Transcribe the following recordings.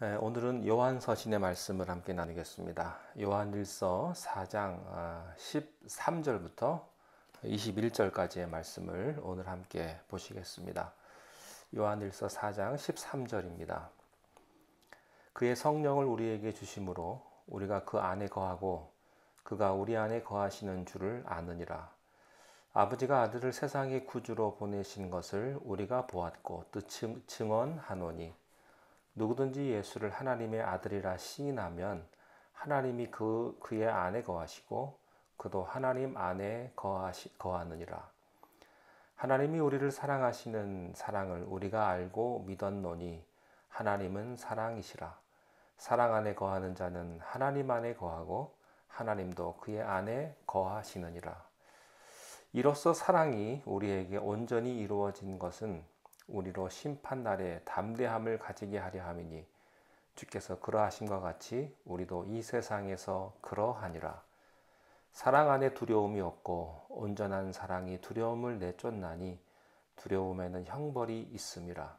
오늘은 요한서신의 말씀을 함께 나누겠습니다. 요한일서 4장 13절부터 21절까지의 말씀을 오늘 함께 보시겠습니다. 요한일서 4장 13절입니다. 그의 성령을 우리에게 주심으로 우리가 그 안에 거하고 그가 우리 안에 거하시는 줄을 아느니라. 아버지가 아들을 세상의 구주로 보내신 것을 우리가 보았고 또 증언하노니 누구든지 예수를 하나님의 아들이라 시인하면 하나님이 그의 안에 거하시고 그도 하나님 안에 거하느니라. 하나님이 우리를 사랑하시는 사랑을 우리가 알고 믿었노니 하나님은 사랑이시라. 사랑 안에 거하는 자는 하나님 안에 거하고 하나님도 그의 안에 거하시느니라. 이로써 사랑이 우리에게 온전히 이루어진 것은 우리로 심판날에 담대함을 가지게 하려 함이니 주께서 그러하심과 같이 우리도 이 세상에서 그러하니라. 사랑 안에 두려움이 없고 온전한 사랑이 두려움을 내쫓나니 두려움에는 형벌이 있음이라.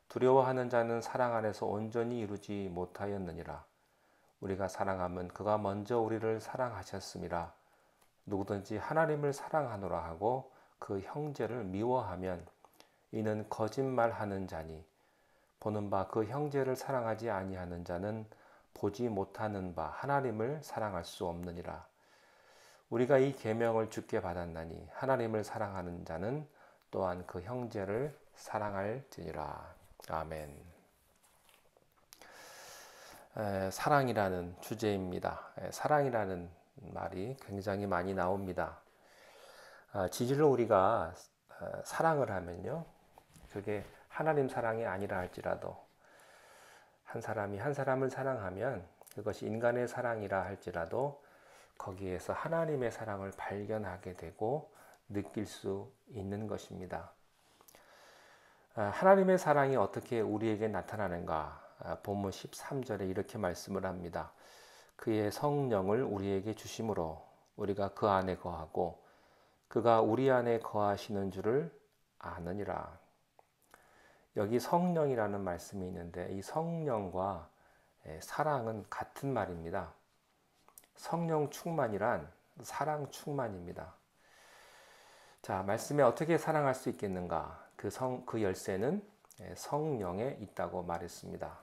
두려워하는 자는 사랑 안에서 온전히 이루지 못하였느니라. 우리가 사랑하면 그가 먼저 우리를 사랑하셨음이라. 누구든지 하나님을 사랑하노라 하고 그 형제를 미워하면 이는 거짓말하는 자니 보는 바 그 형제를 사랑하지 아니하는 자는 보지 못하는 바 하나님을 사랑할 수 없느니라. 우리가 이 계명을 주께 받았나니 하나님을 사랑하는 자는 또한 그 형제를 사랑할지니라. 아멘. 사랑이라는 주제입니다. 사랑이라는 말이 굉장히 많이 나옵니다. 진실로 우리가 사랑을 하면요, 그게 하나님 사랑이 아니라 할지라도 한 사람이 한 사람을 사랑하면 그것이 인간의 사랑이라 할지라도 거기에서 하나님의 사랑을 발견하게 되고 느낄 수 있는 것입니다. 하나님의 사랑이 어떻게 우리에게 나타나는가? 본문 13절에 이렇게 말씀을 합니다. 그의 성령을 우리에게 주심으로 우리가 그 안에 거하고 그가 우리 안에 거하시는 줄을 아느니라. 여기 성령이라는 말씀이 있는데 이 성령과 사랑은 같은 말입니다. 성령 충만이란 사랑 충만입니다. 자, 말씀에 어떻게 사랑할 수 있겠는가? 그 열쇠는 성령에 있다고 말했습니다.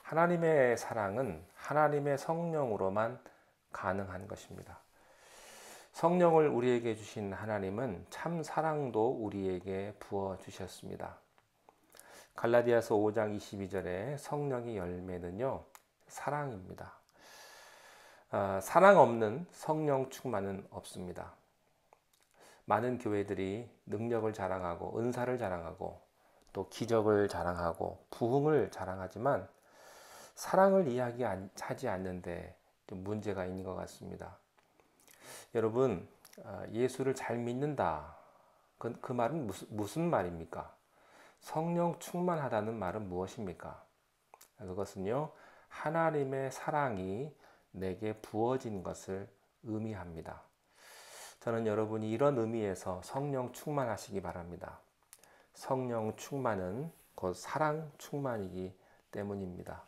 하나님의 사랑은 하나님의 성령으로만 가능한 것입니다. 성령을 우리에게 주신 하나님은 참 사랑도 우리에게 부어 주셨습니다. 갈라디아서 5장 22절에 성령의 열매는요, 사랑입니다. 사랑 없는 성령 충만은 없습니다. 많은 교회들이 능력을 자랑하고 은사를 자랑하고 또 기적을 자랑하고 부흥을 자랑하지만 사랑을 이야기하지 않는데 좀 문제가 있는 것 같습니다. 여러분, 예수를 잘 믿는다. 그 말은 무슨 말입니까? 성령 충만하다는 말은 무엇입니까? 그것은요, 하나님의 사랑이 내게 부어진 것을 의미합니다. 저는 여러분이 이런 의미에서 성령 충만하시기 바랍니다. 성령 충만은 곧 사랑 충만이기 때문입니다.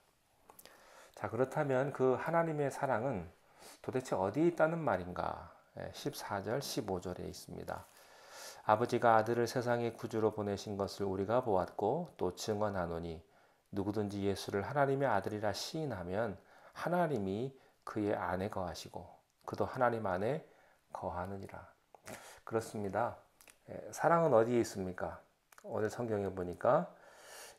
자, 그렇다면 그 하나님의 사랑은 도대체 어디에 있다는 말인가? 14절, 15절에 있습니다. 아버지가 아들을 세상의 구주로 보내신 것을 우리가 보았고 또 증언하노니 누구든지 예수를 하나님의 아들이라 시인하면 하나님이 그의 안에 거하시고 그도 하나님 안에 거하느니라. 그렇습니다. 사랑은 어디에 있습니까? 오늘 성경에 보니까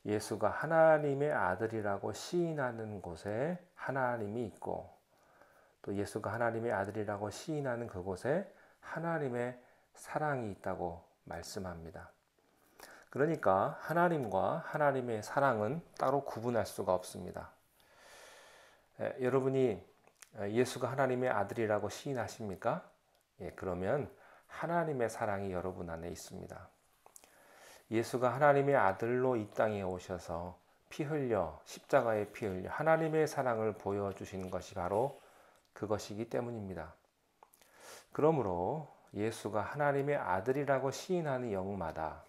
예수가 하나님의 아들이라고 시인하는 곳에 하나님이 있고 또 예수가 하나님의 아들이라고 시인하는 그곳에 하나님의 사랑이 있다고 말씀합니다. 그러니까 하나님과 하나님의 사랑은 따로 구분할 수가 없습니다. 여러분이 예수가 하나님의 아들이라고 시인하십니까? 그러면 하나님의 사랑이 여러분 안에 있습니다. 예수가 하나님의 아들로 이 땅에 오셔서 피 흘려 십자가에 피 흘려 하나님의 사랑을 보여주신 것이 바로 그것이기 때문입니다. 그러므로 예수가 하나님의 아들이라고 시인하는 영마다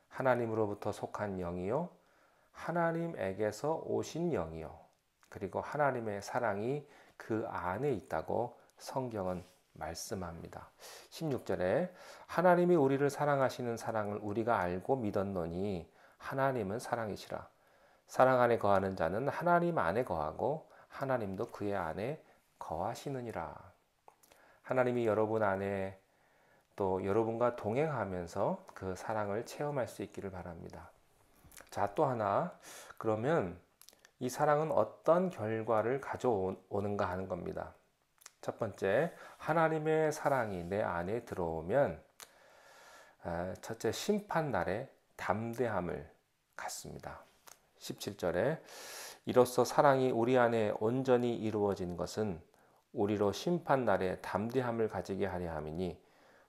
하나님으로부터 속한 영이요 하나님에게서 오신 영이요. 그리고 하나님의 사랑이 그 안에 있다고 성경은 말씀합니다. 16절에 하나님이 우리를 사랑하시는 사랑을 우리가 알고 믿었노니 하나님은 사랑이시라. 사랑 안에 거하는 자는 하나님 안에 거하고 하나님도 그의 안에 거하시느니라. 하나님이 여러분 안에 또 여러분과 동행하면서 그 사랑을 체험할 수 있기를 바랍니다. 자, 또 하나, 그러면 이 사랑은 어떤 결과를 가져오는가 하는 겁니다. 첫 번째, 하나님의 사랑이 내 안에 들어오면 첫째, 심판날에 담대함을 갖습니다. 17절에 이로써 사랑이 우리 안에 온전히 이루어진 것은 우리로 심판날에 담대함을 가지게 하려 함이니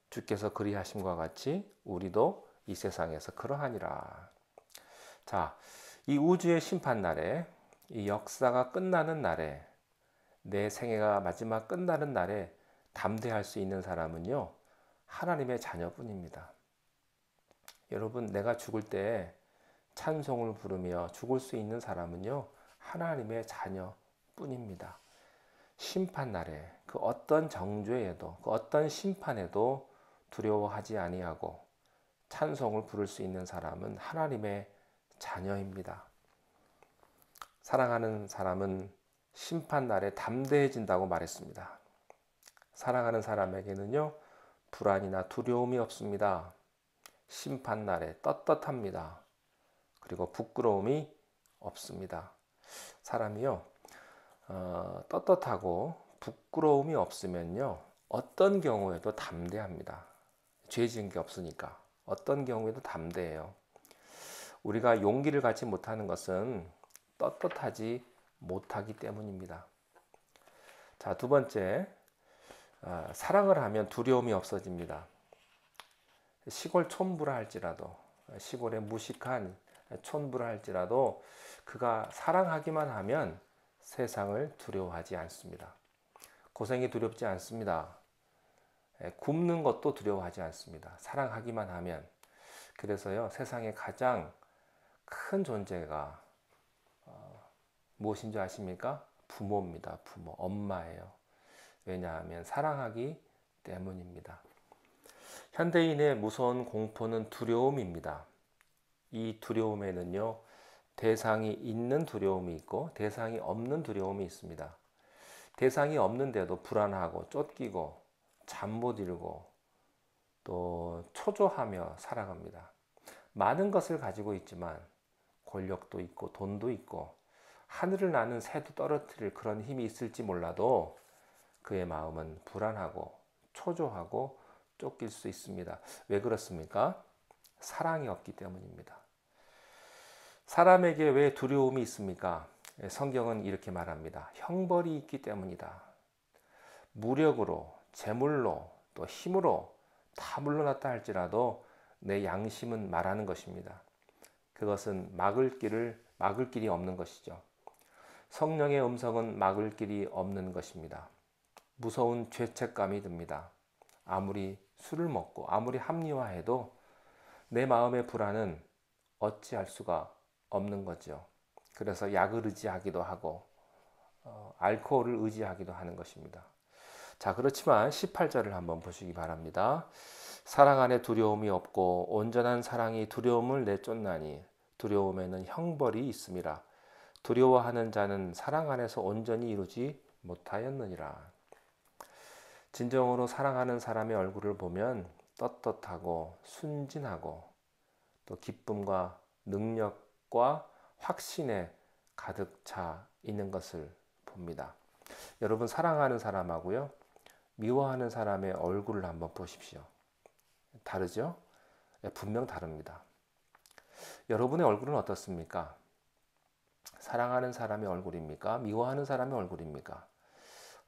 주께서 그리하심과 같이 우리도 이 세상에서 그러하니라. 자, 이 우주의 심판날에, 이 역사가 끝나는 날에, 내 생애가 마지막 끝나는 날에 담대할 수 있는 사람은요, 하나님의 자녀뿐입니다. 여러분, 내가 죽을 때 찬송을 부르며 죽을 수 있는 사람은요, 하나님의 자녀뿐입니다. 심판날에 그 어떤 정죄에도, 그 어떤 심판에도 두려워하지 아니하고 찬송을 부를 수 있는 사람은 하나님의 자녀입니다. 사랑하는 사람은 심판날에 담대해진다고 말했습니다. 사랑하는 사람에게는요, 불안이나 두려움이 없습니다. 심판날에 떳떳합니다. 그리고 부끄러움이 없습니다. 사람이요, 떳떳하고 부끄러움이 없으면요, 어떤 경우에도 담대합니다. 죄 지은 게 없으니까 어떤 경우에도 담대해요. 우리가 용기를 갖지 못하는 것은 떳떳하지 못하기 때문입니다. 자, 두 번째, 사랑을 하면 두려움이 없어집니다. 시골 촌부라 할지라도, 시골의 무식한 촌부라 할지라도 그가 사랑하기만 하면 세상을 두려워하지 않습니다. 고생이 두렵지 않습니다. 굶는 것도 두려워하지 않습니다. 사랑하기만 하면. 그래서요, 세상에 가장 큰 존재가 무엇인 줄 아십니까? 부모입니다. 부모, 엄마예요. 왜냐하면 사랑하기 때문입니다. 현대인의 무서운 공포는 두려움입니다. 이 두려움에는요, 대상이 있는 두려움이 있고 대상이 없는 두려움이 있습니다. 대상이 없는데도 불안하고 쫓기고 잠 못 이루고 또 초조하며 살아갑니다. 많은 것을 가지고 있지만 권력도 있고 돈도 있고 하늘을 나는 새도 떨어뜨릴 그런 힘이 있을지 몰라도 그의 마음은 불안하고 초조하고 쫓길 수 있습니다. 왜 그렇습니까? 사랑이 없기 때문입니다. 사람에게 왜 두려움이 있습니까? 성경은 이렇게 말합니다. 형벌이 있기 때문이다. 무력으로, 재물로, 또 힘으로 다 물러났다 할지라도 내 양심은 말하는 것입니다. 그것은 막을 길이 없는 것이죠. 성령의 음성은 막을 길이 없는 것입니다. 무서운 죄책감이 듭니다. 아무리 술을 먹고 아무리 합리화해도 내 마음의 불안은 어찌할 수가 없는 거죠. 그래서 약을 의지하기도 하고 알코올을 의지하기도 하는 것입니다. 자, 그렇지만 18절을 한번 보시기 바랍니다. 사랑 안에 두려움이 없고 온전한 사랑이 두려움을 내쫓나니 두려움에는 형벌이 있음이라. 두려워하는 자는 사랑 안에서 온전히 이루지 못하였느니라. 진정으로 사랑하는 사람의 얼굴을 보면 떳떳하고 순진하고 또 기쁨과 능력과 확신에 가득 차 있는 것을 봅니다. 여러분, 사랑하는 사람하고요, 미워하는 사람의 얼굴을 한번 보십시오. 다르죠? 분명 다릅니다. 여러분의 얼굴은 어떻습니까? 사랑하는 사람의 얼굴입니까? 미워하는 사람의 얼굴입니까?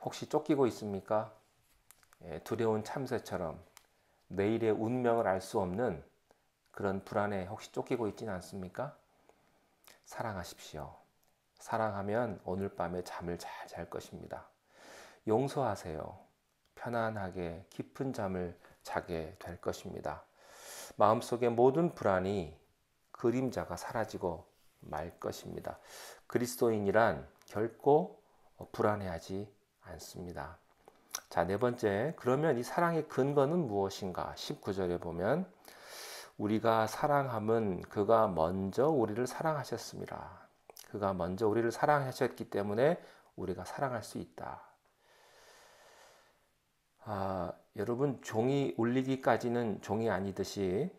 혹시 쫓기고 있습니까? 두려운 참새처럼 내일의 운명을 알 수 없는 그런 불안에 혹시 쫓기고 있지는 않습니까? 사랑하십시오. 사랑하면 오늘 밤에 잠을 잘 잘 것입니다. 용서하세요. 편안하게 깊은 잠을 자게 될 것입니다. 마음속의 모든 불안이 그림자가 사라지고 말 것입니다. 그리스도인이란 결코 불안해하지 않습니다. 자, 네 번째, 그러면 이 사랑의 근거는 무엇인가? 19절에 보면 우리가 사랑함은 그가 먼저 우리를 사랑하셨습니다. 그가 먼저 우리를 사랑하셨기 때문에 우리가 사랑할 수 있다. 여러분, 종이 울리기까지는 종이 아니듯이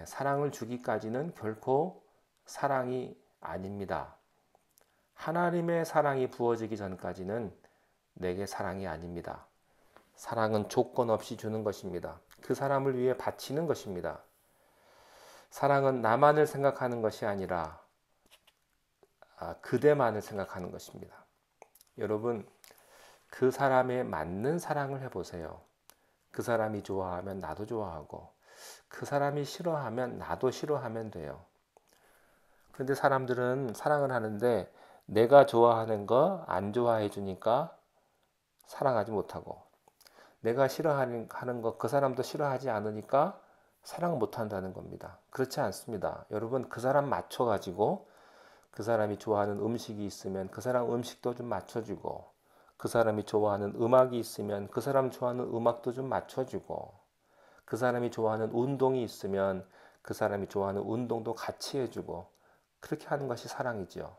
사랑을 주기까지는 결코 사랑이 아닙니다. 하나님의 사랑이 부어지기 전까지는 내게 사랑이 아닙니다. 사랑은 조건 없이 주는 것입니다. 그 사람을 위해 바치는 것입니다. 사랑은 나만을 생각하는 것이 아니라 그대만을 생각하는 것입니다. 여러분, 그 사람에 맞는 사랑을 해보세요. 그 사람이 좋아하면 나도 좋아하고, 그 사람이 싫어하면 나도 싫어하면 돼요. 그런데 사람들은 사랑을 하는데 내가 좋아하는 거 안 좋아해 주니까 사랑하지 못하고, 내가 싫어하는 거 그 사람도 싫어하지 않으니까 사랑 못한다는 겁니다. 그렇지 않습니다. 여러분, 그 사람 맞춰가지고 그 사람이 좋아하는 음식이 있으면 그 사람 음식도 좀 맞춰주고, 그 사람이 좋아하는 음악이 있으면 그 사람 좋아하는 음악도 좀 맞춰주고, 그 사람이 좋아하는 운동이 있으면 그 사람이 좋아하는 운동도 같이 해주고, 그렇게 하는 것이 사랑이죠.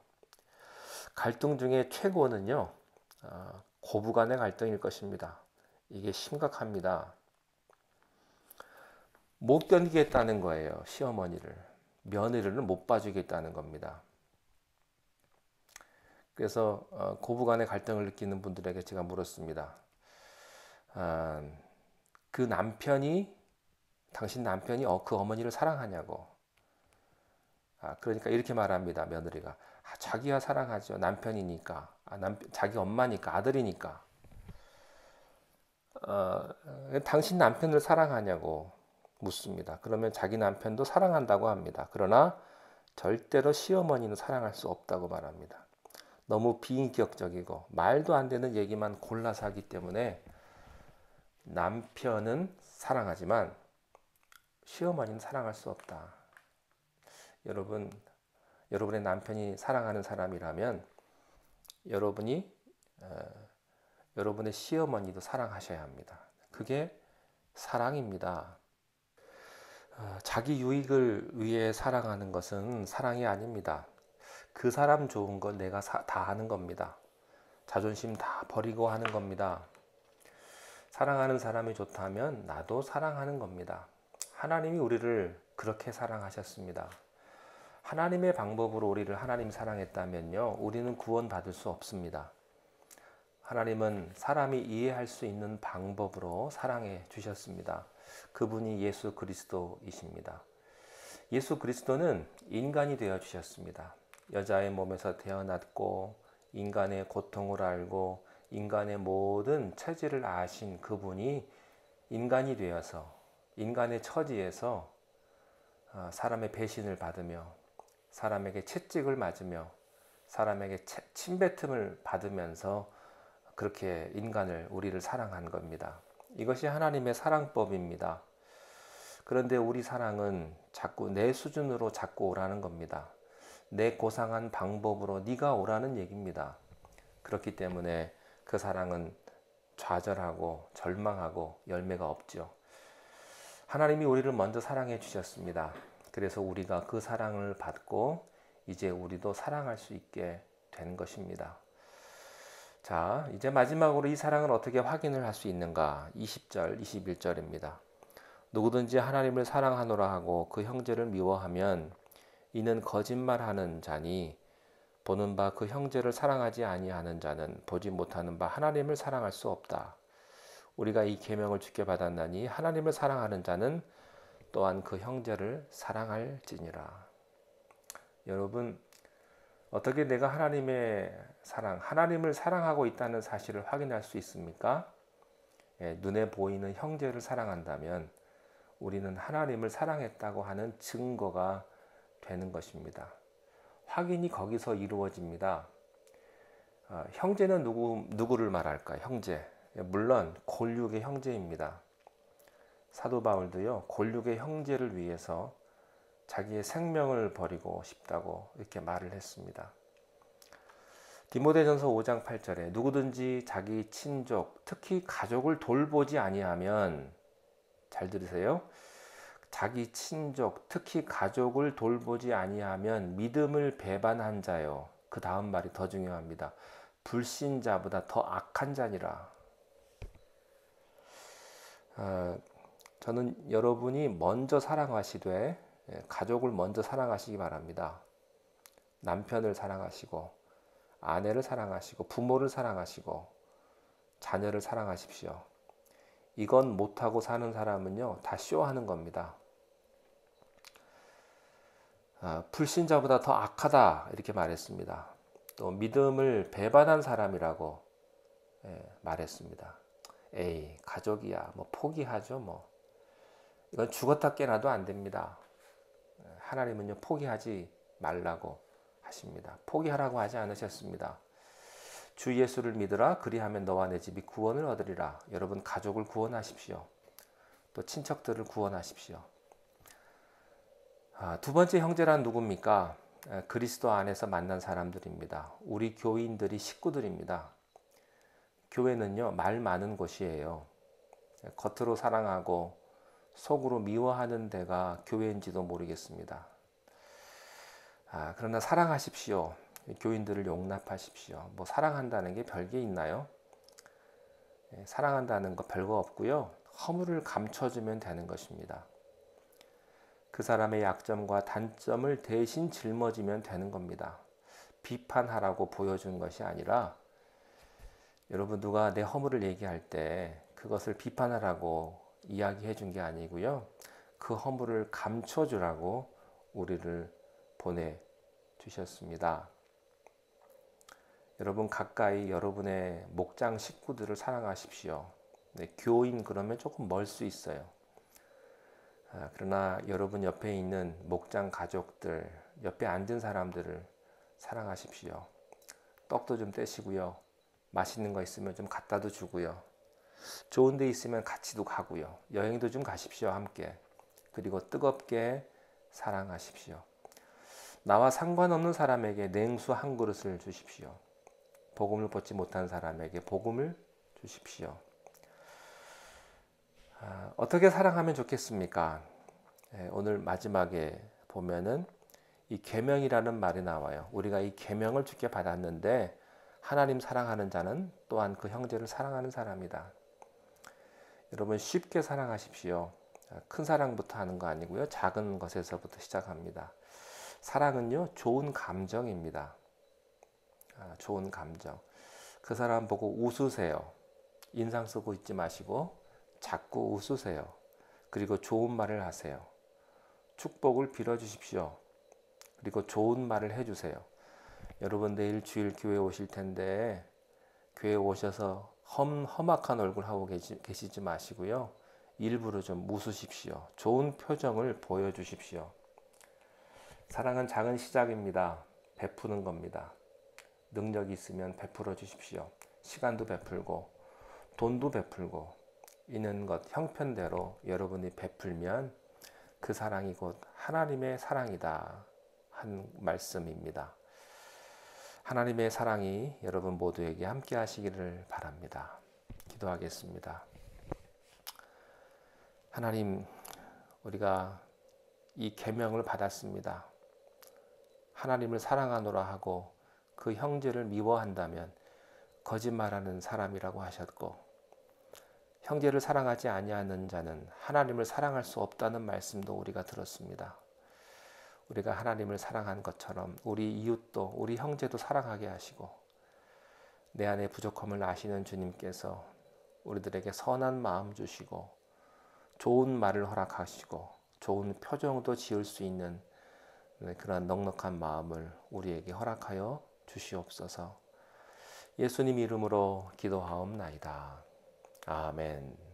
갈등 중에 최고는요, 고부간의 갈등일 것입니다. 이게 심각합니다. 못 견디겠다는 거예요. 시어머니를. 며느리를 못 봐주겠다는 겁니다. 그래서 고부간의 갈등을 느끼는 분들에게 제가 물었습니다. 그 남편이, 당신 남편이 그 어머니를 사랑하냐고. 그러니까 이렇게 말합니다. 며느리가. 자기야 사랑하죠. 남편이니까. 자기 엄마니까, 아들이니까. 당신 남편을 사랑하냐고 묻습니다. 그러면 자기 남편도 사랑한다고 합니다. 그러나 절대로 시어머니는 사랑할 수 없다고 말합니다. 너무 비인격적이고 말도 안 되는 얘기만 골라서 하기 때문에 남편은 사랑하지만 시어머니는 사랑할 수 없다. 여러분의 남편이 사랑하는 사람이라면 여러분의 시어머니도 사랑하셔야 합니다. 그게 사랑입니다. 자기 유익을 위해 사랑하는 것은 사랑이 아닙니다. 그 사람 좋은 걸 내가 다 하는 겁니다. 자존심 다 버리고 하는 겁니다. 사랑하는 사람이 좋다면 나도 사랑하는 겁니다. 하나님이 우리를 그렇게 사랑하셨습니다. 하나님의 방법으로 우리를 하나님 사랑했다면요, 우리는 구원받을 수 없습니다. 하나님은 사람이 이해할 수 있는 방법으로 사랑해 주셨습니다. 그분이 예수 그리스도이십니다. 예수 그리스도는 인간이 되어 주셨습니다. 여자의 몸에서 태어났고 인간의 고통을 알고 인간의 모든 처지를 아신 그분이 인간이 되어서 인간의 처지에서 사람의 배신을 받으며 사람에게 채찍을 맞으며 사람에게 침뱉음을 받으면서 그렇게 우리를 사랑한 겁니다. 이것이 하나님의 사랑법입니다. 그런데 우리 사랑은 자꾸 내 수준으로 자꾸 오라는 겁니다. 내 고상한 방법으로 네가 오라는 얘기입니다. 그렇기 때문에 그 사랑은 좌절하고 절망하고 열매가 없죠. 하나님이 우리를 먼저 사랑해 주셨습니다. 그래서 우리가 그 사랑을 받고 이제 우리도 사랑할 수 있게 된 것입니다. 자, 이제 마지막으로 이 사랑을 어떻게 확인을 할 수 있는가? 20절, 21절입니다. 누구든지 하나님을 사랑하노라 하고 그 형제를 미워하면 이는 거짓말하는 자니 보는 바 그 형제를 사랑하지 아니하는 자는 보지 못하는 바 하나님을 사랑할 수 없다. 우리가 이 계명을 주께 받았나니 하나님을 사랑하는 자는 또한 그 형제를 사랑할지니라. 여러분, 어떻게 내가 하나님을 사랑하고 있다는 사실을 확인할 수 있습니까? 눈에 보이는 형제를 사랑한다면 우리는 하나님을 사랑했다고 하는 증거가 되는 것입니다. 확인이 거기서 이루어집니다. 형제는 누구를 말할까요? 형제. 물론 골육의 형제입니다. 사도 바울도요, 골육의 형제를 위해서 자기의 생명을 버리고 싶다고 이렇게 말을 했습니다. 디모데전서 5장 8절에 누구든지 자기 친족, 특히 가족을 돌보지 아니하면, 잘 들으세요. 자기 친족, 특히 가족을 돌보지 아니하면 믿음을 배반한 자요. 그 다음 말이 더 중요합니다. 불신자보다 더 악한 자니라. 저는 여러분이 먼저 사랑하시되 가족을 먼저 사랑하시기 바랍니다. 남편을 사랑하시고 아내를 사랑하시고 부모를 사랑하시고 자녀를 사랑하십시오. 이건 못하고 사는 사람은요, 다 쇼하는 겁니다. 불신자보다 더 악하다 이렇게 말했습니다. 또 믿음을 배반한 사람이라고 말했습니다. 에이, 가족이야, 뭐 포기하죠, 뭐. 이건 죽었다 깨나도 안 됩니다. 하나님은요, 포기하지 말라고 하십니다. 포기하라고 하지 않으셨습니다. 주 예수를 믿으라, 그리하면 너와 내 집이 구원을 얻으리라. 여러분, 가족을 구원하십시오. 또 친척들을 구원하십시오. 두 번째 형제란 누굽니까? 그리스도 안에서 만난 사람들입니다. 우리 교인들이 식구들입니다. 교회는요, 말 많은 곳이에요. 겉으로 사랑하고 속으로 미워하는 데가 교회인지도 모르겠습니다. 그러나 사랑하십시오. 교인들을 용납하십시오. 뭐 사랑한다는 게 별게 있나요? 사랑한다는 거 별거 없고요. 허물을 감춰주면 되는 것입니다. 그 사람의 약점과 단점을 대신 짊어지면 되는 겁니다. 비판하라고 보여준 것이 아니라, 여러분, 누가 내 허물을 얘기할 때 그것을 비판하라고 이야기해 준 게 아니고요. 그 허물을 감춰주라고 우리를 보내주셨습니다. 여러분, 가까이 여러분의 목장 식구들을 사랑하십시오. 교인 그러면 조금 멀 수 있어요. 그러나 여러분 옆에 있는 목장 가족들, 옆에 앉은 사람들을 사랑하십시오. 떡도 좀 떼시고요. 맛있는 거 있으면 좀 갖다도 주고요. 좋은 데 있으면 같이도 가고요. 여행도 좀 가십시오, 함께. 그리고 뜨겁게 사랑하십시오. 나와 상관없는 사람에게 냉수 한 그릇을 주십시오. 복음을 받지 못한 사람에게 복음을 주십시오. 어떻게 사랑하면 좋겠습니까? 오늘 마지막에 보면은 이 계명이라는 말이 나와요. 우리가 이 계명을 주께 받았는데 하나님 사랑하는 자는 또한 그 형제를 사랑하는 사람이다. 여러분, 쉽게 사랑하십시오. 큰 사랑부터 하는 거 아니고요. 작은 것에서부터 시작합니다. 사랑은요, 좋은 감정입니다. 좋은 감정. 그 사람 보고 웃으세요. 인상 쓰고 있지 마시고 자꾸 웃으세요. 그리고 좋은 말을 하세요. 축복을 빌어주십시오. 그리고 좋은 말을 해주세요. 여러분, 내일 주일 교회 오실 텐데 교회 오셔서 험악한 얼굴 하고 계시지 마시고요. 일부러 좀 웃으십시오. 좋은 표정을 보여주십시오. 사랑은 작은 시작입니다. 베푸는 겁니다. 능력이 있으면 베풀어 주십시오. 시간도 베풀고 돈도 베풀고 있는 것 형편대로 여러분이 베풀면 그 사랑이 곧 하나님의 사랑이다 한 말씀입니다. 하나님의 사랑이 여러분 모두에게 함께 하시기를 바랍니다. 기도하겠습니다. 하나님, 우리가 이 계명을 받았습니다. 하나님을 사랑하노라 하고 그 형제를 미워한다면 거짓말하는 사람이라고 하셨고, 형제를 사랑하지 아니하는 자는 하나님을 사랑할 수 없다는 말씀도 우리가 들었습니다. 우리가 하나님을 사랑한 것처럼 우리 이웃도 우리 형제도 사랑하게 하시고, 내 안에 부족함을 아시는 주님께서 우리들에게 선한 마음 주시고 좋은 말을 허락하시고 좋은 표정도 지을 수 있는 그런 넉넉한 마음을 우리에게 허락하여 주시옵소서. 예수님 이름으로 기도하옵나이다. 아멘.